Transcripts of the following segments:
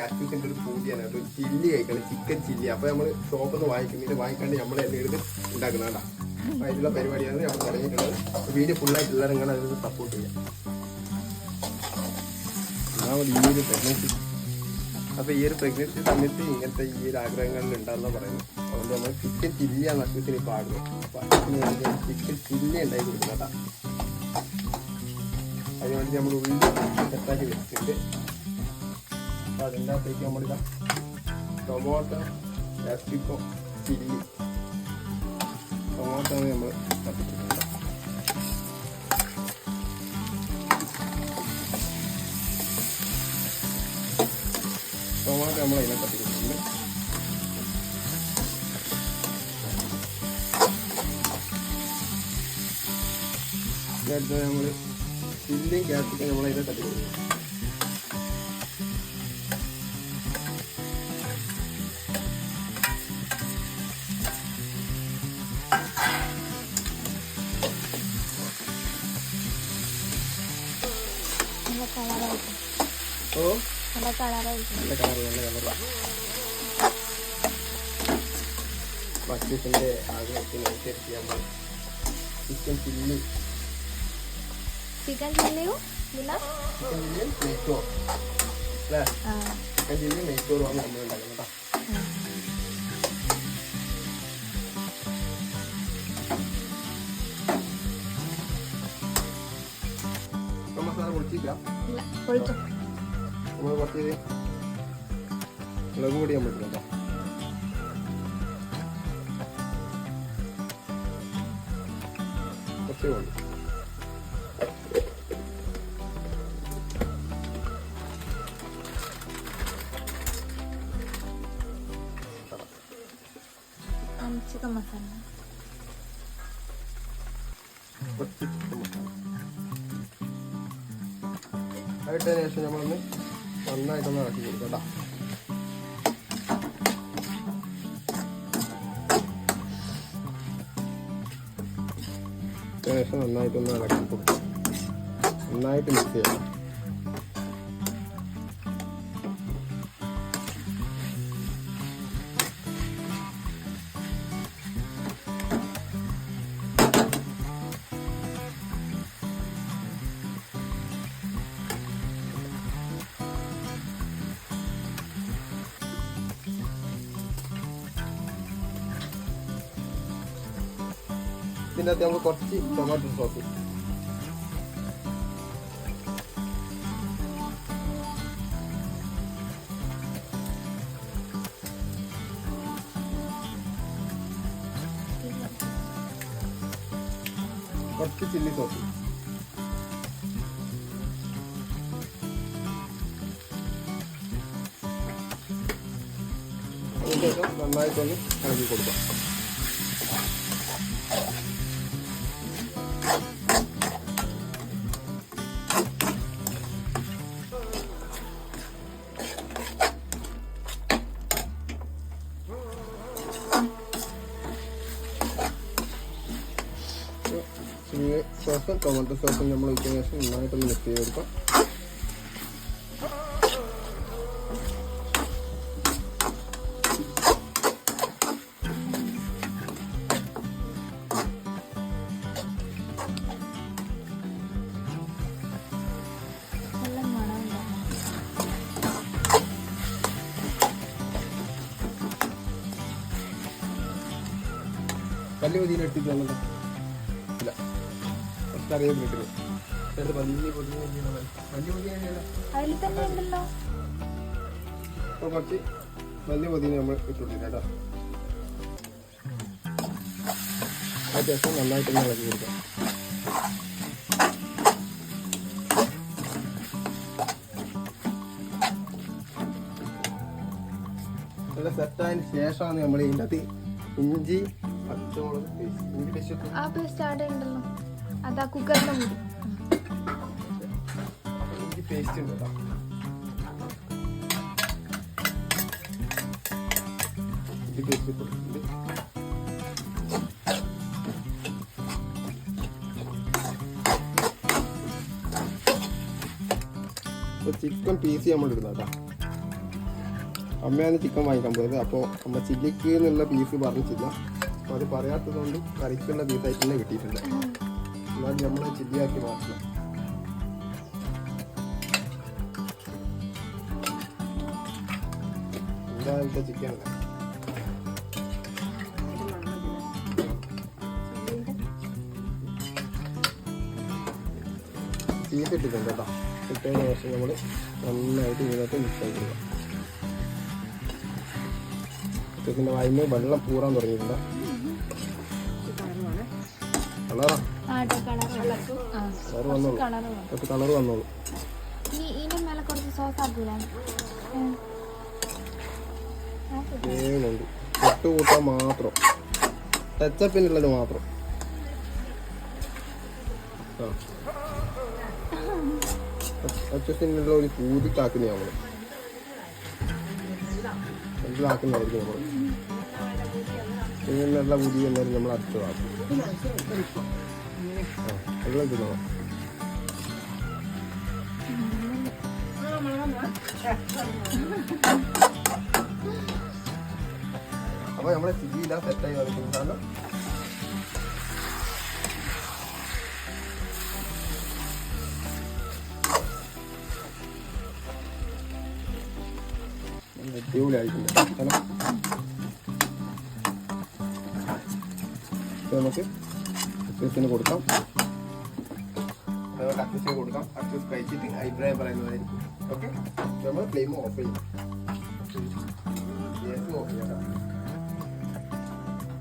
അച്ഛൻ്റെ ഒരു പൂതിയാണ് കേട്ടോ, ചില്ലി കഴിക്കണം, ചിക്കൻ ചില്ലി. അപ്പോൾ നമ്മൾ ഷോപ്പിൽ നിന്ന് വാങ്ങിക്കാണ്ട് നമ്മൾ എടുത്ത് ഉണ്ടാക്കുന്നതാ. അപ്പോൾ അതിലുള്ള പരിപാടിയാണ് നമ്മൾ തുടങ്ങിയിട്ടുള്ളത്. വീഡിയോ ഫുള്ളായിട്ട് എല്ലാവരും ഇങ്ങനെ അതിന് സപ്പോർട്ട് ചെയ്യാം. ഈ ഒരു പ്രഗ്നൻസി, അപ്പോൾ ഈ ഒരു പ്രഗ്നൻസി സമയത്ത് ഇങ്ങനത്തെ ഈ ഒരു ആഗ്രഹങ്ങളിൽ ഉണ്ടാകുന്ന പറയുന്നത്. അതുകൊണ്ട് നമ്മൾ ചിക്കൻ ചില്ലിയാണ് അച്ഛത്തിന് ഇപ്പോൾ ആടുന്നത്. അപ്പോൾ അച്ഛന് വേണ്ടി ചിക്കൻ ചില്ലി ഉണ്ടാക്കി കൊടുക്കുന്നതാ. അതിനുവേണ്ടി നമ്മൾ ഉള്ളി സെറ്റാക്കി വെച്ചിട്ടുണ്ട്. അപ്പോൾ അതിൻ്റെ അകത്തേക്ക് നമ്മളിതാ ടൊമാറ്റോ, കാപ്സിക്കം, ചില്ലി, ടൊമാറ്റോ നമ്മൾ കത്തിച്ചിട്ടുണ്ട്. ടൊമാറ്റോ നമ്മൾ അതിനെ കത്തിച്ചിട്ടുണ്ട്. അടുത്തത് നമ്മൾ ചില്ലിയും കാപ്സിക്കം നമ്മളതിനെ തട്ടി കൊടുക്കും. നല്ല കളർ. ഭക്ഷ്യത്തിൻ്റെ ആഗ്രഹത്തിനനുസരിച്ച് നമ്മൾ ചിക്കൻ ചില്ലി, ചിക്കൻ ചില്ലിയും നെയ്ച്ചോറും അല്ലേ? ചിക്കൻ ചില്ലി നെയ്ച്ചോറുമാണ് നമ്മൾ ഉണ്ടാക്കുന്നത്. മസാല പൊളിച്ചില്ല, നമ്മൾ കുറച്ച് മുളക് പൊടി നമ്മൾ ഇട്ടുണ്ടോ. കുറച്ച് വേണം. ചിക്കൻ മസാല, കുറച്ച് ചിക്കൻ മസാല ആയിട്ടതിന് ശേഷം നമ്മളൊന്ന് നന്നായിട്ടൊന്ന് ഇളക്കി കൊടുക്കാം കേട്ടോ. ശേഷം നന്നായിട്ടൊന്ന് ഇളക്കി കൊടുക്കാം. നന്നായിട്ട് മിക്സ് ചെയ്യാം. ഇതിനകത്ത് നമ്മൾ കുറച്ച് ടൊമാറ്റോ സോസ്, കുറച്ച് ചില്ലി സോസ്, അതിനുശേഷം നന്നായിട്ടൊന്ന് ഇളക്കി കൊടുക്കാം. ചില്ലി സോസും ടൊമാറ്റോ സോസും നമ്മൾ ഒഴിച്ചതിന് ശേഷം നന്നായിട്ടൊന്ന് മിക്സ് ചെയ്ത് കൊടുക്കാം. വലിയ പൊതിന എടുത്തിട്ടുണ്ടോ? ഇല്ല, കുറച്ച് അറിയാൻ പറ്റുമോ? വലിയ പൊതിന അപ്പോൾ കുറച്ച് വലിയ പൊതിന നമ്മൾ ഇട്ടിട്ടുണ്ട് കേട്ടോ. അത്യാവശ്യം നന്നായിട്ട് ഇളക്കി കൊടുക്കാം. നല്ല സെറ്റായതിന് ശേഷമാണ് നമ്മൾ ഇതിൻ്റെ അകത്ത് ഇഞ്ചി പച്ചമുളക് പേസ്റ്റ് ഉണ്ടല്ലോ, അതാ കുക്കറിന്റെ മുടി ഇഞ്ചി പേസ്റ്റ് ഉണ്ട് കേട്ടോ. ഇഞ്ചി പേസ്റ്റ് കൊടുത്തിട്ടുണ്ട്. ചിക്കൻ പീസ് നമ്മൾ ഇടുന്ന കേട്ടോ. അമ്മയാണ് ചിക്കൻ വാങ്ങിക്കാൻ പോയത്. അപ്പോൾ അമ്മ ചില്ലിക്ക് എന്നുള്ള പീസ് പറഞ്ഞിട്ടില്ല. അപ്പോൾ അത് പറയാത്തത് കൊണ്ട് കറിക്കുള്ള പീസായിട്ട് തന്നെ കിട്ടിയിട്ടുണ്ട്. എന്നാൽ നമ്മൾ ചില്ലിയാക്കി മാറ്റണം. എന്താ ഇവിടുത്തെ ചിക്കൻ അല്ല പീസ് ഇട്ടിട്ടുണ്ട് കേട്ടോ. ഇട്ടതിന് ശേഷം നമ്മൾ നന്നായിട്ട് ഇതിനകത്ത് മിക്സ് ആക്കി കൊടുക്കാം. ചിക്കൻ്റെ വായിന്ന് വെള്ളം പൂറാൻ തുടങ്ങിയിട്ടുണ്ട്. കളറാ കളർ വന്നോളൂ, കുറച്ച് കളർ വന്നോളൂ. വേവുന്നുണ്ട് തൊട്ട് കൂട്ടാൻ മാത്രം, ടച്ചപ്പിനുള്ളത് മാത്രം. ആ അച്ഛനുള്ള ഒരു പൂതിക്കാക്കുന്ന നമ്മൾ മനസ്സിലാക്കുന്നതായിരിക്കും. നമ്മൾ ഇങ്ങനെയുള്ള പൂതി എന്നാലും നമ്മൾ അടുത്തതാക്കും. വെള്ളം തിന്നണം. അപ്പോൾ നമ്മളെ ചില്ലിയില്ല സെറ്റായി വന്നിട്ടുണ്ട്. അടിപൊളിയായിട്ടുണ്ട്. നമുക്ക് അക്യൂസിന് കൊടുക്കാം. അക്യൂസിന് കൊടുക്കാം. അക്യൂസ് കഴിച്ചിട്ട് അഭിപ്രായം പറയുന്നതായിരിക്കും. ഓക്കെ, നമ്മൾ ഫ്ലെയിം ഓഫ് ചെയ്യും. ഗ്യാസ് ഓഫ് ചെയ്യാം.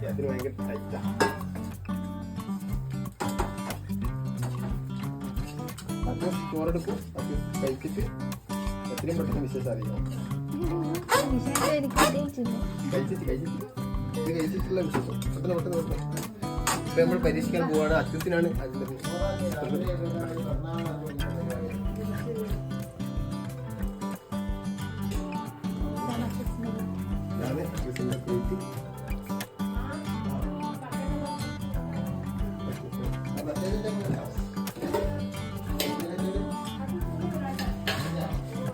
ഗ്യാസിന് ഭയങ്കര ടൈറ്റാണ്. അക്യൂസ് ചോറെടുക്കും. അക്യൂസ് കഴിച്ചിട്ട് എത്രയും പെട്ടെന്ന് വിശേഷം അറിയാം. കഴിച്ചിട്ടുള്ള വിശേഷം പെട്ടെന്ന് പെട്ടെന്ന് പെട്ടെന്ന്. ഇപ്പൊ നമ്മൾ പരീക്ഷിക്കാൻ പോവാണ്. അച്ഛനാണ്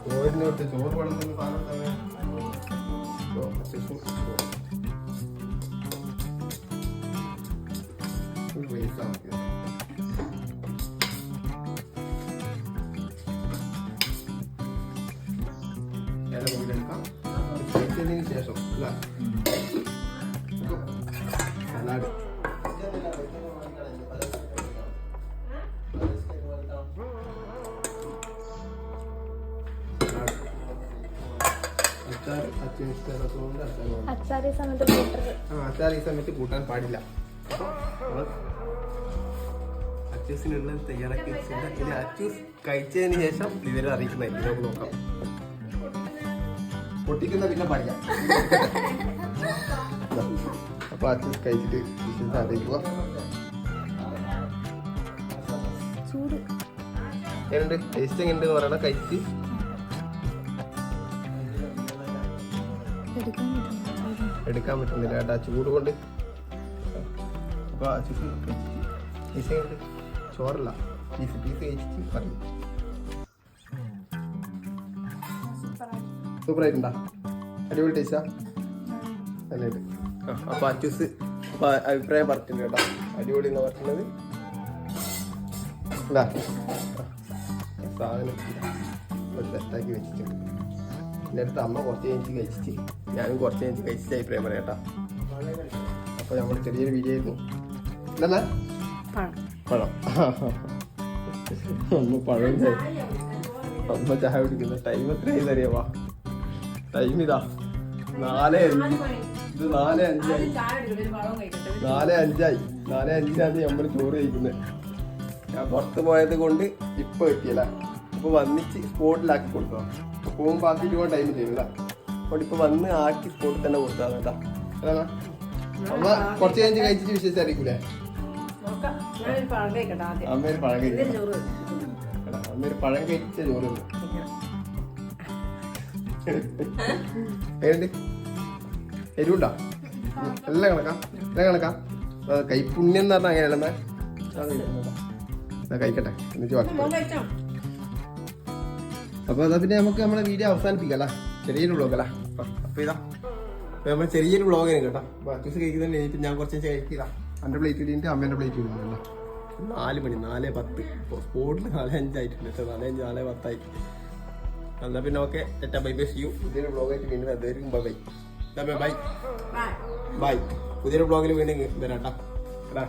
ചോറിനോട്ട് ചോറ് വളർത്തുന്ന സാധനം ശേഷം സലാഡ് അച്ചാർ ഈ സമയത്ത് കൂട്ടാൻ പാടില്ല. അച്ചൂസിനുള്ളത് തയ്യാറാക്കി വെച്ചിട്ടുണ്ട്. ഇത് അച്ചൂസ് കഴിച്ചതിന് ശേഷം വിവരം അറിയിക്കുന്നതായിരിക്കും. നമുക്ക് നോക്കാം. പൊട്ടിക്കുന്ന പിന്നെ പാടില്ല. അപ്പൊ അച്ചൂസ് കഴിച്ചിട്ട് വിശേഷം അറിയിക്കുക. എങ്ങനെയുണ്ട്? ടേസ്റ്റ് എങ്ങനെയുണ്ട് പറയണം. കഴിച്ചിട്ട് എടുക്കാൻ പറ്റുന്നില്ല കേട്ടാ ചൂട് കൊണ്ട്. അപ്പോൾ അച്ചൂസ് പീസ് എങ്ങനെയുണ്ട്? ചോറല്ല, പീസ് കഴിച്ചിട്ട് പറയും. സൂപ്പറായിട്ടുണ്ടാ? അടിപൊളി ടേസ്റ്റാ നന്നായിട്ട്. അപ്പോൾ അച്ചൂസ് അഭിപ്രായം പറഞ്ഞിട്ടുണ്ട് കേട്ടോ. അടിപൊളി എന്ന് പറഞ്ഞത് എന്താ സാധനം സെറ്റാക്കി വെച്ചിട്ടുണ്ട്. എൻ്റെ അടുത്ത് അമ്മ കുറച്ച് കഴിഞ്ഞ് കഴിച്ചിട്ട് ഞാനും കുറച്ച് കഴിഞ്ഞ് കഴിച്ചിട്ട് അഭിപ്രായം പറയാം കേട്ടോ. അപ്പോൾ നമ്മൾ ചെറിയൊരു വീഡിയോ ആയിരുന്നു. എന്താ പഴം അമ്മ പഴം അമ്മ ചായ കുടിക്കുന്ന ടൈം എത്രയായി അറിയാവാ? ടൈം ഇതാ 4:05. ഇത് 4:05. 4:05. 4:05 നമ്മൾ ചോറ് കഴിക്കുന്നത്. ഞാൻ പുറത്ത് പോയത് കൊണ്ട് ഇപ്പം എത്തിയല്ല. ഇപ്പോൾ വന്നിച്ച് സ്പോട്ടിലാക്കി കൊടുക്കുക. പോകുമ്പോൾ ആക്കിയിട്ട് പോകാൻ ടൈം ചെയ്യൂല. അപ്പോൾ ഇപ്പോൾ വന്ന് ആക്കി സ്പോട്ടിൽ തന്നെ കൊടുത്താൽ കേട്ടാ. അതാ അമ്മ കുറച്ച് കഴിഞ്ഞ് കഴിച്ചിട്ട് വിശേഷം അറിയിക്കൂലേ? അമ്മയൊരു പഴം കഴിച്ച ചോറ്. എരിവുണ്ടാ? എല്ലാം കണക്കാ. കൈപ്പുണ്യം എന്ന് പറഞ്ഞാൽ അങ്ങനെയല്ല. കഴിക്കട്ടെ എന്നിട്ട് ബാക്കി. അപ്പോൾ അതാ പിന്നെ നമുക്ക് നമ്മളെ വീഡിയോ അവസാനിപ്പിക്കാം. ചെറിയൊരു വ്ളോഗല്ല. അപ്പൊ ഇതാ നമ്മൾ ചെറിയൊരു വ്ളോഗ് ആണ് കേട്ടോ. ബാക്കി കഴിക്കുന്നുണ്ട്. ഇനിയിപ്പോൾ ഞാൻ കുറച്ച് കഴിക്കുക. എൻ്റെ പ്ലേറ്റ് ഇടിയിട്ട് അമ്മേൻ്റെ പ്ലേറ്റ് ഇടുന്നുണ്ടല്ലോ. 4 മണി 4:10 ഇപ്പോൾ സ്പോട്ടിൽ 4:05 ആയിട്ടുണ്ട് കേട്ടോ. 4:05 4:10 എന്നാൽ പിന്നെ ഓക്കെ ടെറ്റാ ബൈ ബൈ ചെയ്യൂ. പുതിയൊരു വ്ളോഗായിട്ട് വീണ്ടും അതുവരെയും ബൈ ബൈ ബൈ ബൈ. പുതിയൊരു വ്ളോഗിൽ വീണ്ടും വരാം കേട്ടോ.